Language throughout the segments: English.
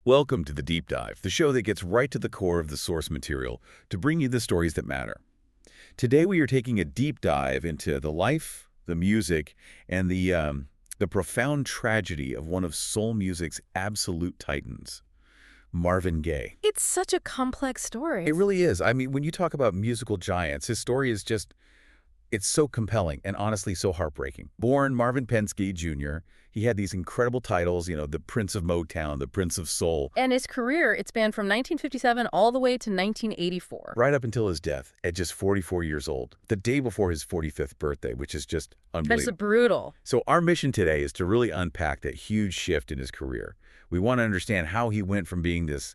Welcome to The Deep Dive, the show that gets right to the core of the source material to bring you the stories that matter. Today we are taking a deep dive into the life, the music, and the profound tragedy of one of soul music's absolute titans, Marvin Gaye. It's such a complex story. It really is. I mean, when you talk about musical giants, his story is just, it's so compelling and honestly so heartbreaking. Born Marvin Penske Jr., he had these incredible titles, the Prince of Motown, the Prince of Soul. And his career, it spanned from 1957 all the way to 1984. Right up until his death at just 44 years old, the day before his 45th birthday, which is just unbelievable. That's brutal. So our mission today is to really unpack that huge shift in his career. We want to understand how he went from being this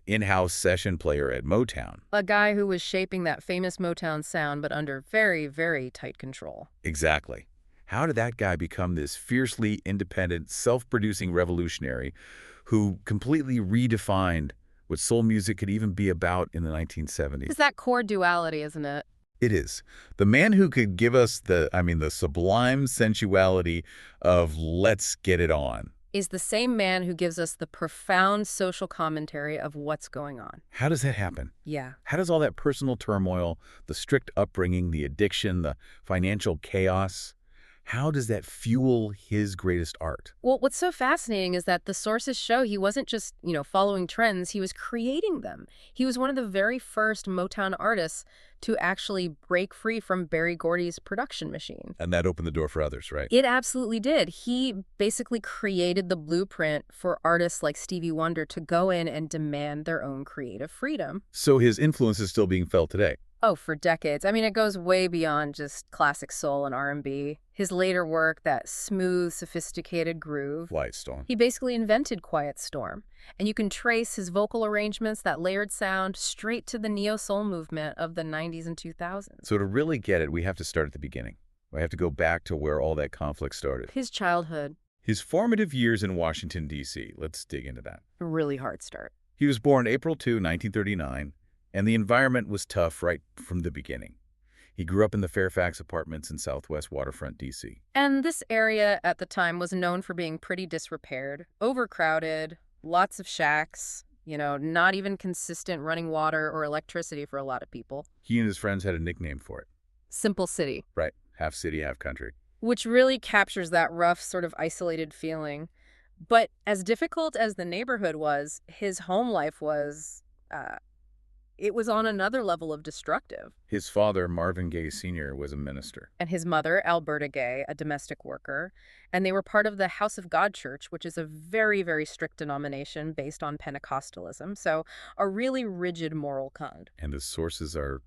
in-house session player at Motown. A guy who was shaping that famous Motown sound, but under very, very tight control. Exactly. How did that guy become this fiercely independent, self-producing revolutionary who completely redefined what soul music could even be about in the 1970s? It's that core duality, isn't it? It is. The man who could give us the sublime sensuality of let's get it on Is the same man who gives us the profound social commentary of what's going on. How does that happen? Yeah. How does all that personal turmoil, the strict upbringing, the addiction, the financial chaos, how does that fuel his greatest art? Well, what's so fascinating is that the sources show he wasn't just, following trends, he was creating them. He was one of the very first Motown artists to actually break free from Berry Gordy's production machine. And that opened the door for others, right? It absolutely did. He basically created the blueprint for artists like Stevie Wonder to go in and demand their own creative freedom. So his influence is still being felt today. Oh, for decades. I mean, it goes way beyond just classic soul and R&B. His later work, that smooth, sophisticated groove. Quiet Storm. He basically invented Quiet Storm. And you can trace his vocal arrangements, that layered sound, straight to the neo-soul movement of the 90s and 2000s. So to really get it, we have to start at the beginning. We have to go back to where all that conflict started. His childhood. His formative years in Washington, D.C. Let's dig into that. A really hard start. He was born April 2, 1939, and the environment was tough right from the beginning. He grew up in the Fairfax apartments in southwest waterfront D.C. And this area at the time was known for being pretty disrepaired, overcrowded, lots of shacks, not even consistent running water or electricity for a lot of people. He and his friends had a nickname for it. Simple City. Right. Half city, half country. Which really captures that rough, sort of isolated feeling. But as difficult as the neighborhood was, his home life was, it was on another level of destructive. His father, Marvin Gaye Sr., was a minister. And his mother, Alberta Gaye, a domestic worker. And they were part of the House of God Church, which is a very, very strict denomination based on Pentecostalism. So a really rigid moral code. And the sources are,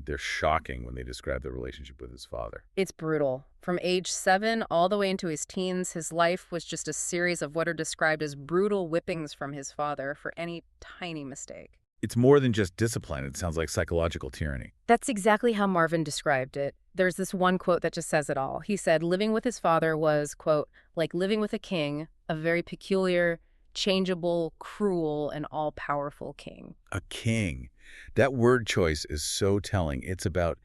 they're shocking when they describe the relationship with his father. It's brutal. From age 7 all the way into his teens, his life was just a series of what are described as brutal whippings from his father for any tiny mistake. It's more than just discipline. It sounds like psychological tyranny. That's exactly how Marvin described it. There's this one quote that just says it all. He said living with his father was, quote, like living with a king, a very peculiar, changeable, cruel, and all-powerful king. A king. That word choice is so telling. It's about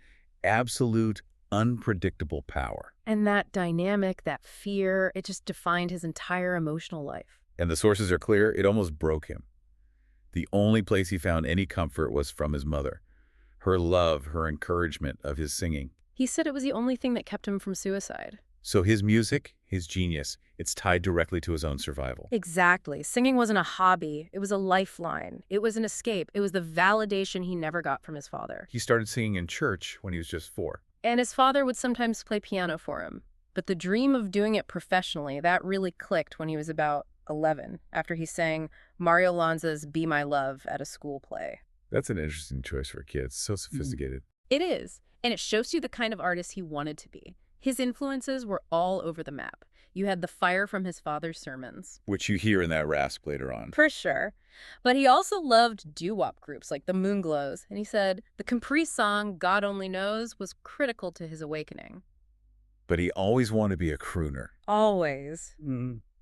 absolute, unpredictable power. And that dynamic, that fear, it just defined his entire emotional life. And the sources are clear. It almost broke him. The only place he found any comfort was from his mother. Her love, her encouragement of his singing. He said it was the only thing that kept him from suicide. So his music, his genius, it's tied directly to his own survival. Exactly. Singing wasn't a hobby. It was a lifeline. It was an escape. It was the validation he never got from his father. He started singing in church when he was just 4. And his father would sometimes play piano for him. But the dream of doing it professionally, that really clicked when he was about 11, after he sang Mario Lanza's Be My Love at a school play. That's an interesting choice for a kid. It's so sophisticated. It is. And it shows you the kind of artist he wanted to be. His influences were all over the map. You had the fire from his father's sermons. Which you hear in that rasp later on. For sure. But he also loved doo-wop groups like the Moonglows. And he said the Capri song, God Only Knows, was critical to his awakening. But he always wanted to be a crooner. Always.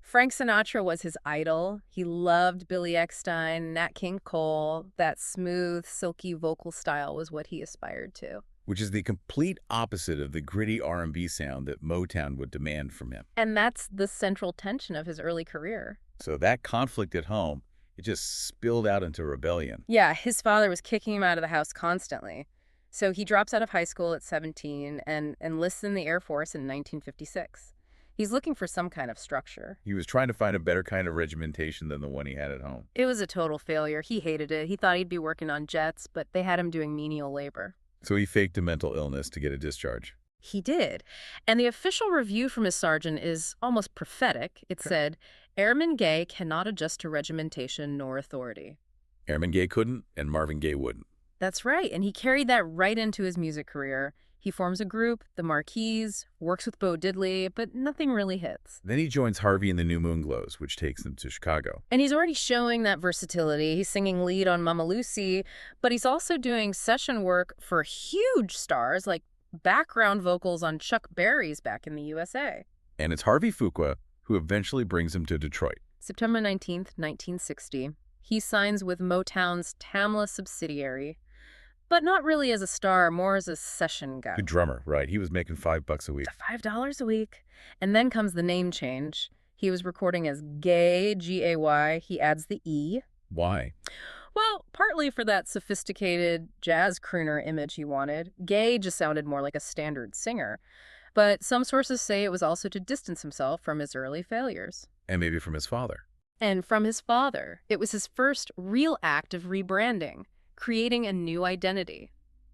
Frank Sinatra was his idol. He loved Billy Eckstine, Nat King Cole. That smooth, silky vocal style was what he aspired to. Which is the complete opposite of the gritty R&B sound that Motown would demand from him. And that's the central tension of his early career. So that conflict at home, it just spilled out into rebellion. Yeah, his father was kicking him out of the house constantly. So he drops out of high school at 17 and enlists in the Air Force in 1956. He's looking for some kind of structure. He was trying to find a better kind of regimentation than the one he had at home. It was a total failure. He hated it. He thought he'd be working on jets, but they had him doing menial labor. So he faked a mental illness to get a discharge. He did. And the official review from his sergeant is almost prophetic. It said, Airman Gaye cannot adjust to regimentation nor authority. Airman Gaye couldn't, and Marvin Gaye wouldn't. That's right, and he carried that right into his music career. He forms a group, the Marquis, works with Bo Diddley, but nothing really hits. Then he joins Harvey and the New Moon Glows, which takes them to Chicago. And he's already showing that versatility. He's singing lead on Mama Lucy, but he's also doing session work for huge stars like background vocals on Chuck Berry's Back in the USA. And it's Harvey Fuqua who eventually brings him to Detroit. September 19th, 1960. He signs with Motown's Tamla subsidiary, but not really as a star, more as a session guy. The drummer, right. He was making $5 a week. $5 a week. And then comes the name change. He was recording as Gaye, G-A-Y. He adds the E. Why? Well, partly for that sophisticated jazz crooner image he wanted. Gaye just sounded more like a standard singer. But some sources say it was also to distance himself from his early failures. And maybe from his father. And from his father. It was his first real act of rebranding, creating a new identity.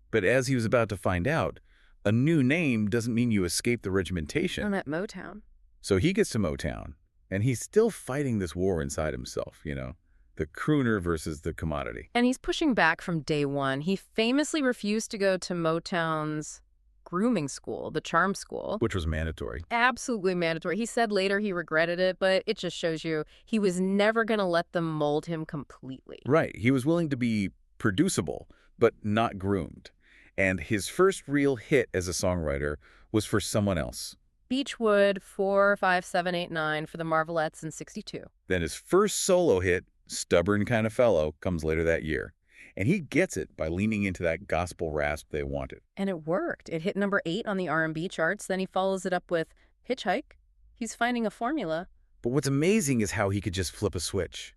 But as he was about to find out, a new name doesn't mean you escape the regimentation. Not at Motown. So he gets to Motown, and he's still fighting this war inside himself, the crooner versus the commodity. And he's pushing back from day one. He famously refused to go to Motown's grooming school, the charm school. Which was mandatory. Absolutely mandatory. He said later he regretted it, but it just shows you he was never going to let them mold him completely. Right. He was willing to be producible, but not groomed. And his first real hit as a songwriter was for someone else. Beechwood, 4, 5, 7, 8, 9 for the Marvelettes in 62. Then his first solo hit, Stubborn Kind of Fellow, comes later that year. And he gets it by leaning into that gospel rasp they wanted. And it worked. It hit number 8 on the R&B charts. Then he follows it up with Hitchhike. He's finding a formula. But what's amazing is how he could just flip a switch.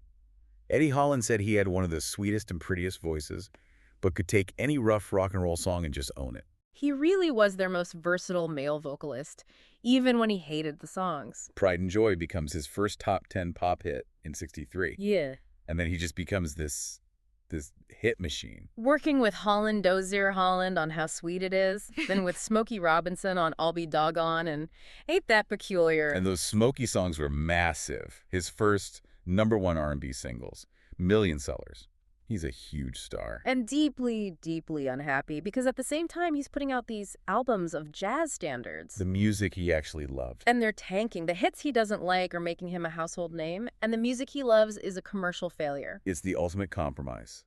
Eddie Holland said he had one of the sweetest and prettiest voices, but could take any rough rock and roll song and just own it. He really was their most versatile male vocalist, even when he hated the songs. Pride and Joy becomes his first top 10 pop hit in 63. Yeah. And then he just becomes this hit machine. Working with Holland Dozier Holland on How Sweet It Is, then with Smokey Robinson on I'll Be Doggone and Ain't That Peculiar. And those Smokey songs were massive. His first #1 R&B singles, million sellers. He's a huge star. And deeply, deeply unhappy because at the same time he's putting out these albums of jazz standards. The music he actually loved. And they're tanking. The hits he doesn't like are making him a household name, and the music he loves is a commercial failure. It's the ultimate compromise.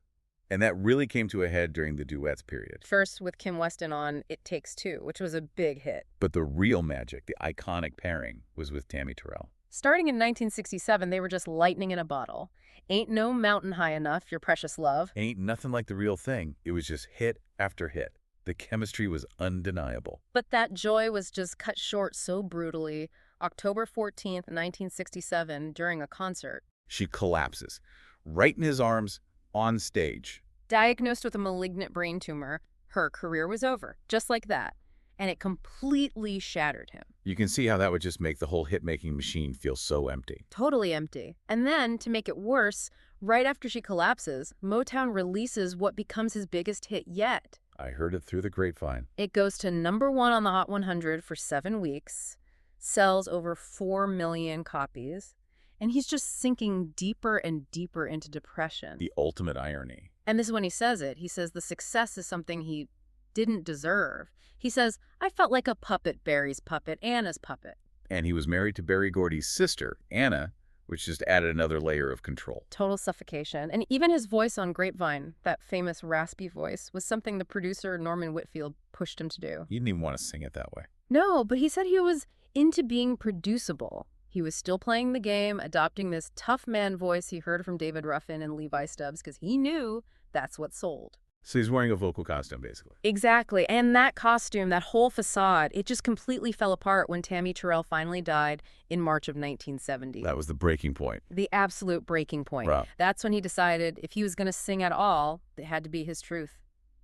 And that really came to a head during the duets period. First with Kim Weston on It Takes Two, which was a big hit. But the real magic, the iconic pairing, was with Tammy Terrell. Starting in 1967, they were just lightning in a bottle. Ain't No Mountain High Enough, Your Precious Love. Ain't nothing like the real thing. It was just hit after hit. The chemistry was undeniable. But that joy was just cut short so brutally. October 14th, 1967, during a concert. She collapses, right in his arms, on stage. Diagnosed with a malignant brain tumor, her career was over, just like that. And it completely shattered him. You can see how that would just make the whole hit-making machine feel so empty. Totally empty. And then, to make it worse, right after she collapses, Motown releases what becomes his biggest hit yet. I heard it through the grapevine. It goes to #1 on the Hot 100 for 7 weeks, sells over 4 million copies, and he's just sinking deeper and deeper into depression. The ultimate irony. And this is when he says it. He says the success is something he didn't deserve. He says, I felt like a puppet, Barry's puppet, Anna's puppet. And he was married to Berry Gordy's sister, Anna, which just added another layer of control. Total suffocation. And even his voice on Grapevine, that famous raspy voice, was something the producer Norman Whitfield pushed him to do. You didn't even want to sing it that way. No, but he said he was into being producible. He was still playing the game, adopting this tough man voice he heard from David Ruffin and Levi Stubbs because he knew that's what sold. So he's wearing a vocal costume, basically. Exactly. And that costume, that whole facade, it just completely fell apart when Tammy Terrell finally died in March of 1970. That was the breaking point. The absolute breaking point. Wow. That's when he decided if he was going to sing at all, it had to be his truth.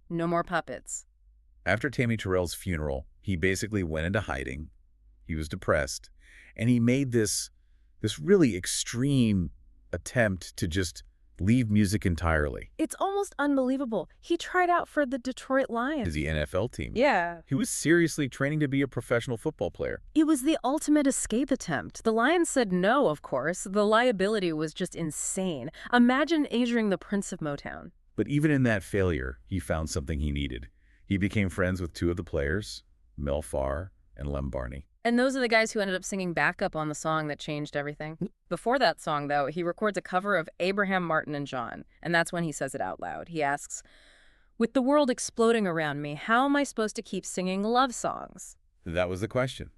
No more puppets. After Tammy Terrell's funeral, he basically went into hiding. He was depressed. And he made this really extreme attempt to just leave music entirely. It's almost unbelievable. He tried out for the Detroit Lions. The NFL team. Yeah. He was seriously training to be a professional football player. It was the ultimate escape attempt. The Lions said no, of course. The liability was just insane. Imagine injuring the Prince of Motown. But even in that failure, he found something he needed. He became friends with two of the players, Mel Farr and Lem Barney. And those are the guys who ended up singing backup on the song that changed everything. Before that song, though, he records a cover of Abraham, Martin, and John. And that's when he says it out loud. He asks, "With the world exploding around me, how am I supposed to keep singing love songs?" That was the question.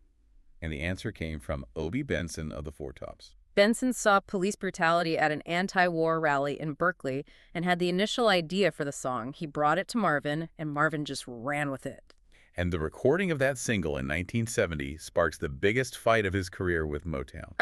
And the answer came from Obie Benson of the Four Tops. Benson saw police brutality at an anti-war rally in Berkeley and had the initial idea for the song. He brought it to Marvin, and Marvin just ran with it. And the recording of that single in 1970 sparks the biggest fight of his career with Motown.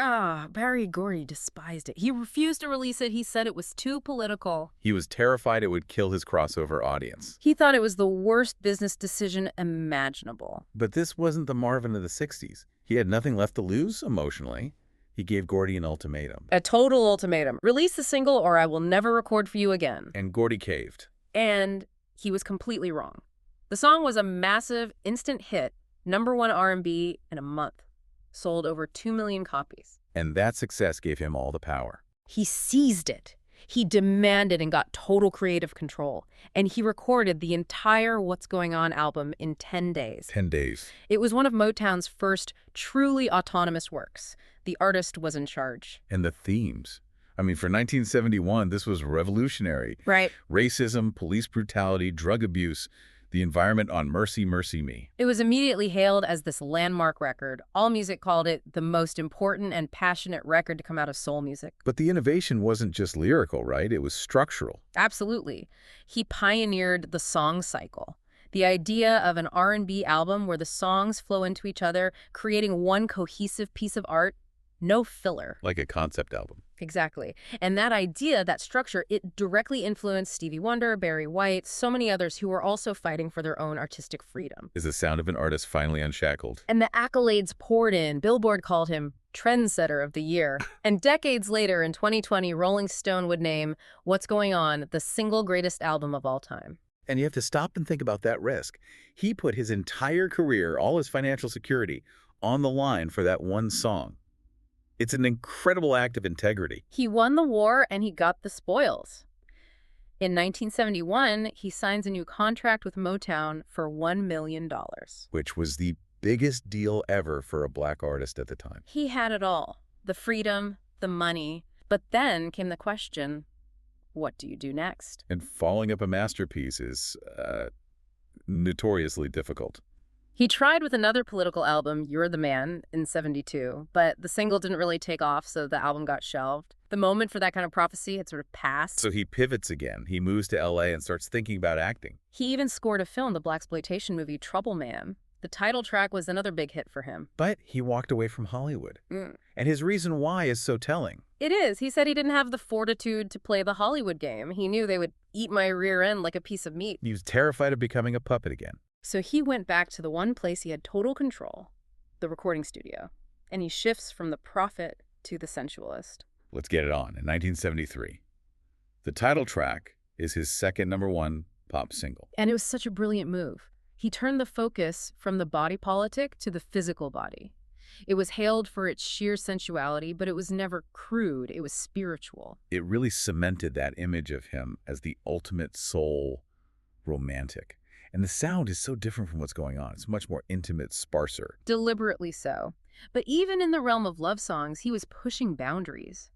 Barry Gordy despised it. He refused to release it. He said it was too political. He was terrified it would kill his crossover audience. He thought it was the worst business decision imaginable. But this wasn't the Marvin of the 60s. He had nothing left to lose emotionally. He gave Gordy an ultimatum. A total ultimatum. Release the single or I will never record for you again. And Gordy caved. And he was completely wrong. The song was a massive, instant hit, #1 R&B in a month. Sold over 2 million copies. And that success gave him all the power. He seized it. He demanded and got total creative control. And he recorded the entire What's Going On album in 10 days. 10 days. It was one of Motown's first truly autonomous works. The artist was in charge. And the themes. I mean, for 1971, this was revolutionary. Right. Racism, police brutality, drug abuse, the environment on Mercy, Mercy Me. It was immediately hailed as this landmark record. AllMusic called it the most important and passionate record to come out of soul music. But the innovation wasn't just lyrical, right? It was structural. Absolutely. He pioneered the song cycle. The idea of an R&B album where the songs flow into each other, creating one cohesive piece of art, no filler. Like a concept album. Exactly. And that idea, that structure, it directly influenced Stevie Wonder, Barry White, so many others who were also fighting for their own artistic freedom. Is the sound of an artist finally unshackled? And the accolades poured in. Billboard called him Trendsetter of the Year. And decades later, in 2020, Rolling Stone would name What's Going On the single greatest album of all time. And you have to stop and think about that risk. He put his entire career, all his financial security, on the line for that one song. It's an incredible act of integrity. He won the war and he got the spoils. In 1971, he signs a new contract with Motown for $1 million. Which was the biggest deal ever for a black artist at the time. He had it all. The freedom, the money. But then came the question, what do you do next? And following up a masterpiece is notoriously difficult. He tried with another political album, You're the Man, in '72, but the single didn't really take off, so the album got shelved. The moment for that kind of prophecy had sort of passed. So he pivots again. He moves to L.A. and starts thinking about acting. He even scored a film, the blaxploitation movie Trouble Man. The title track was another big hit for him. But he walked away from Hollywood. And his reason why is so telling. It is. He said he didn't have the fortitude to play the Hollywood game. He knew they would eat my rear end like a piece of meat. He was terrified of becoming a puppet again. So he went back to the one place he had total control, the recording studio. And he shifts from the prophet to the sensualist. Let's get it on. In 1973, the title track is his second #1 pop single. And it was such a brilliant move. He turned the focus from the body politic to the physical body. It was hailed for its sheer sensuality, but it was never crude. It was spiritual. It really cemented that image of him as the ultimate soul romantic. And the sound is so different from what's going on. It's much more intimate, sparser. Deliberately so. But even in the realm of love songs, he was pushing boundaries.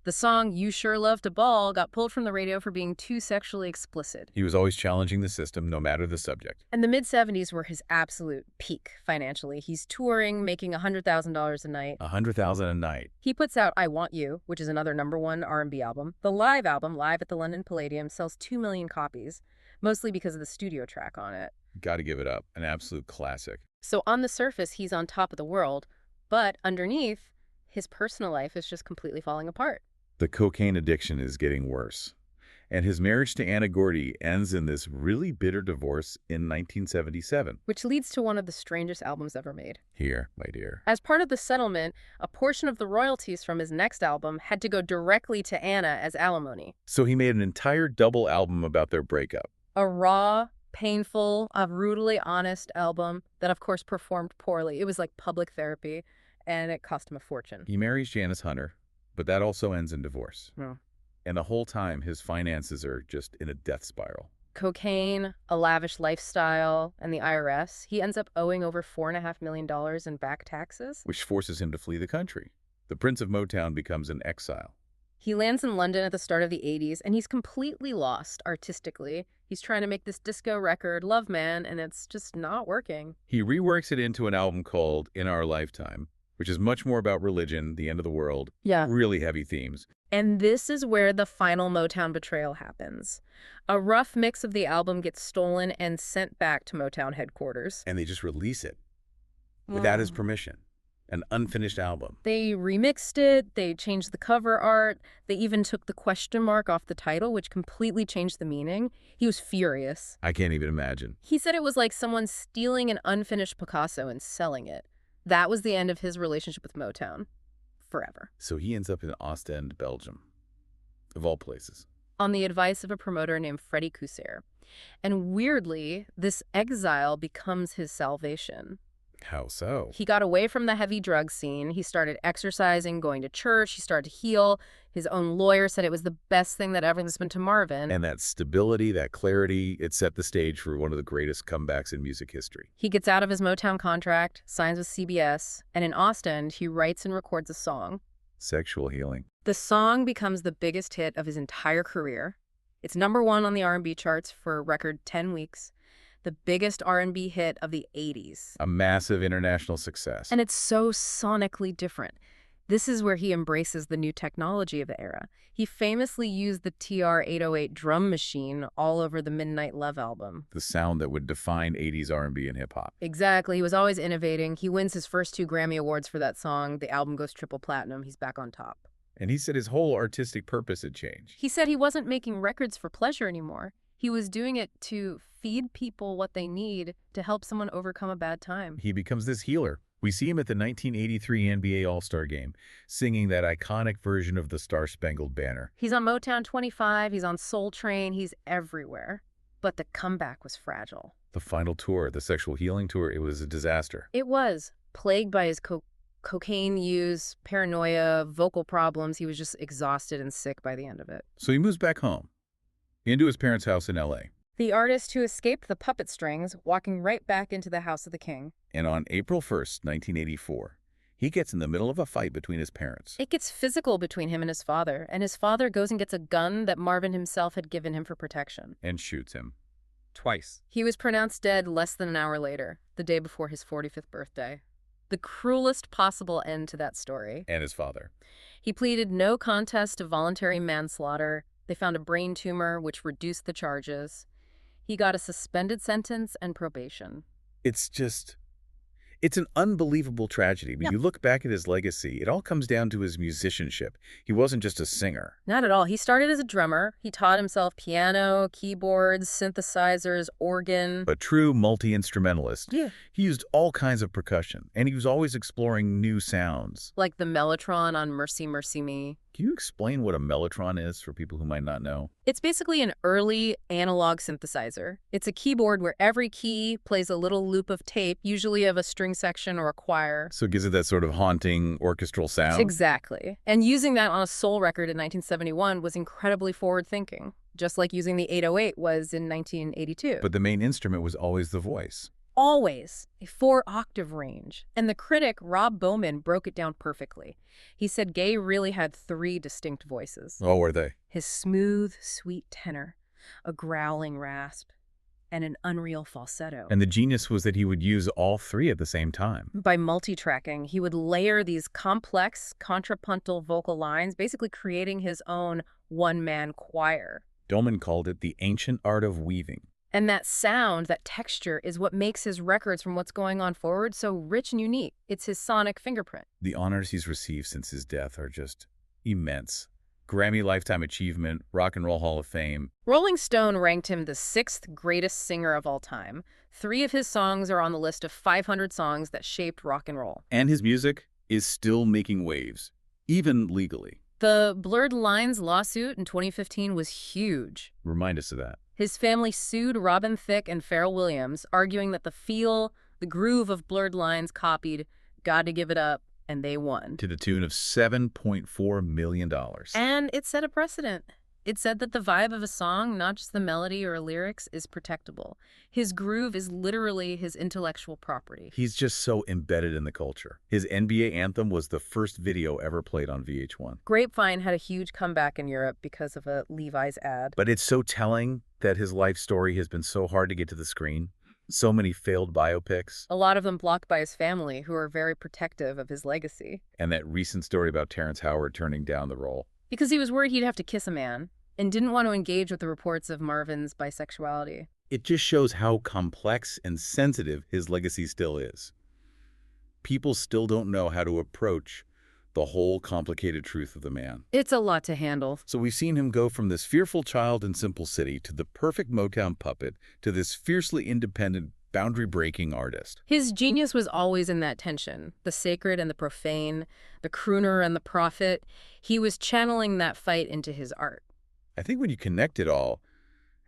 The song You Sure Love to Ball got pulled from the radio for being too sexually explicit. He was always challenging the system, no matter the subject. And the mid-'70s were his absolute peak financially. He's touring, making $100,000 a night. $100,000 a night. He puts out I Want You, which is another #1 R&B album. The live album, Live at the London Palladium, sells 2 million copies. mostly because of the studio track on it. Got to give it up. An absolute classic. So on the surface, he's on top of the world, but underneath, his personal life is just completely falling apart. The cocaine addiction is getting worse. And his marriage to Anna Gordy ends in this really bitter divorce in 1977. Which leads to one of the strangest albums ever made. Here, my dear. As part of the settlement, a portion of the royalties from his next album had to go directly to Anna as alimony. So he made an entire double album about their breakup. A raw, painful, a brutally honest album that, of course, performed poorly. It was like public therapy, and it cost him a fortune. He marries Janice Hunter, but that also ends in divorce. Oh. And the whole time, his finances are just in a death spiral. Cocaine, a lavish lifestyle, and the IRS. He ends up owing over $4.5 million in back taxes. Which forces him to flee the country. The Prince of Motown becomes an exile. He lands in London at the start of the 80s, and he's completely lost artistically. He's trying to make this disco record, Love Man, and it's just not working. He reworks it into an album called In Our Lifetime, which is much more about religion, the end of the world. Yeah. Really heavy themes. And this is where the final Motown betrayal happens. A rough mix of the album gets stolen and sent back to Motown headquarters. And they just release it without his permission. An unfinished album. They remixed it, they changed the cover art, they even took the question mark off the title, which completely changed the meaning. He was furious. I can't even imagine. He said it was like someone stealing an unfinished Picasso and selling it. That was the end of his relationship with Motown. Forever. So he ends up in Ostend, Belgium, of all places. On the advice of a promoter named Freddie Cousser. And weirdly, this exile becomes his salvation. How so? He got away from the heavy drug scene. He started exercising, going to church. He started to heal. His own lawyer said it was the best thing that ever happened to Marvin. And that stability, that clarity, it set the stage for one of the greatest comebacks in music history. He gets out of his Motown contract, signs with CBS, and in Ostend, he writes and records a song. Sexual Healing. The song becomes the biggest hit of his entire career. It's #1 on the R&B charts for a record 10 weeks. The biggest R&B hit of the 80s. A massive international success. And it's so sonically different. This is where he embraces the new technology of the era. He famously used the TR-808 drum machine all over the Midnight Love album. The sound that would define 80s R&B and hip-hop. Exactly. He was always innovating. He wins his first 2 Grammy Awards for that song. The album goes triple platinum. He's back on top. And he said his whole artistic purpose had changed. He said he wasn't making records for pleasure anymore. He was doing it to feed people what they need to help someone overcome a bad time. He becomes this healer. We see him at the 1983 NBA All-Star Game, singing that iconic version of the Star-Spangled Banner. He's on Motown 25, he's on Soul Train, he's everywhere. But the comeback was fragile. The final tour, the Sexual Healing Tour, it was a disaster. It was. Plagued by his cocaine use, paranoia, vocal problems. He was just exhausted and sick by the end of it. So he moves back home, into his parents' house in L.A. The artist who escaped the puppet strings, walking right back into the house of the king. And on April 1st, 1984, he gets in the middle of a fight between his parents. It gets physical between him and his father goes and gets a gun that Marvin himself had given him for protection. And shoots him. Twice. He was pronounced dead less than an hour later, the day before his 45th birthday. The cruelest possible end to that story. And his father. He pleaded no contest to voluntary manslaughter. They found a brain tumor, which reduced the charges. He got a suspended sentence and probation. It's an unbelievable tragedy. When you look back at his legacy, it all comes down to his musicianship. He wasn't just a singer. Not at all. He started as a drummer. He taught himself piano, keyboards, synthesizers, organ. A true multi-instrumentalist. Yeah. He used all kinds of percussion, and he was always exploring new sounds. Like the mellotron on Mercy, Mercy Me. Can you explain what a mellotron is for people who might not know? It's basically an early analog synthesizer. It's a keyboard where every key plays a little loop of tape, usually of a string section or a choir. So it gives it that sort of haunting orchestral sound? Exactly. And using that on a soul record in 1971 was incredibly forward-thinking, just like using the 808 was in 1982. But the main instrument was always the voice. Always a 4-octave range. And the critic, Rob Bowman, broke it down perfectly. He said Gaye really had 3 distinct voices. Oh, were they? His smooth, sweet tenor, a growling rasp, and an unreal falsetto. And the genius was that he would use all 3 at the same time. By multi-tracking, he would layer these complex contrapuntal vocal lines, basically creating his own one-man choir. Dolman called it the ancient art of weaving. And that sound, that texture, is what makes his records from what's going on forward so rich and unique. It's his sonic fingerprint. The honors he's received since his death are just immense. Grammy Lifetime Achievement, Rock and Roll Hall of Fame. Rolling Stone ranked him the 6th greatest singer of all time. 3 of his songs are on the list of 500 songs that shaped rock and roll. And his music is still making waves, even legally. The Blurred Lines lawsuit in 2015 was huge. Remind us of that. His family sued Robin Thicke and Pharrell Williams, arguing that the feel, the groove of Blurred Lines copied Got to Give It Up, and they won. To the tune of $7.4 million. And it set a precedent. It said that the vibe of a song, not just the melody or lyrics, is protectable. His groove is literally his intellectual property. He's just so embedded in the culture. His NBA anthem was the first video ever played on VH1. Grapevine had a huge comeback in Europe because of a Levi's ad. But it's so telling that his life story has been so hard to get to the screen. So many failed biopics. A lot of them blocked by his family, who are very protective of his legacy. And that recent story about Terrence Howard turning down the role. Because he was worried he'd have to kiss a man, and didn't want to engage with the reports of Marvin's bisexuality. It just shows how complex and sensitive his legacy still is. People still don't know how to approach the whole complicated truth of the man. It's a lot to handle. So we've seen him go from this fearful child in Simple City to the perfect Motown puppet to this fiercely independent, boundary-breaking artist. His genius was always in that tension, the sacred and the profane, the crooner and the prophet. He was channeling that fight into his art. I think when you connect it all,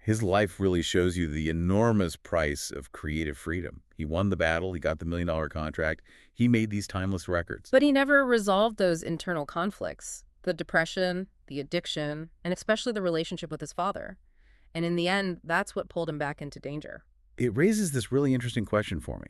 his life really shows you the enormous price of creative freedom. He won the battle. He got the $1 million contract. He made these timeless records. But he never resolved those internal conflicts, the depression, the addiction, and especially the relationship with his father. And in the end, that's what pulled him back into danger. It raises this really interesting question for me.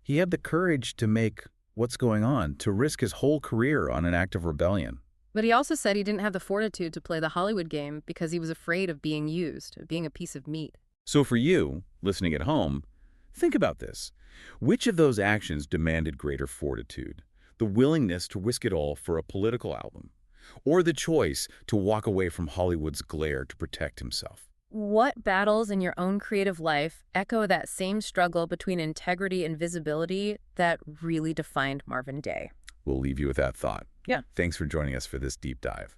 He had the courage to make what's going on, to risk his whole career on an act of rebellion. But he also said he didn't have the fortitude to play the Hollywood game because he was afraid of being used, of being a piece of meat. So for you, listening at home, think about this. Which of those actions demanded greater fortitude? The willingness to risk it all for a political album? Or the choice to walk away from Hollywood's glare to protect himself? What battles in your own creative life echo that same struggle between integrity and visibility that really defined Marvin Gaye? We'll leave you with that thought. Yeah. Thanks for joining us for this deep dive.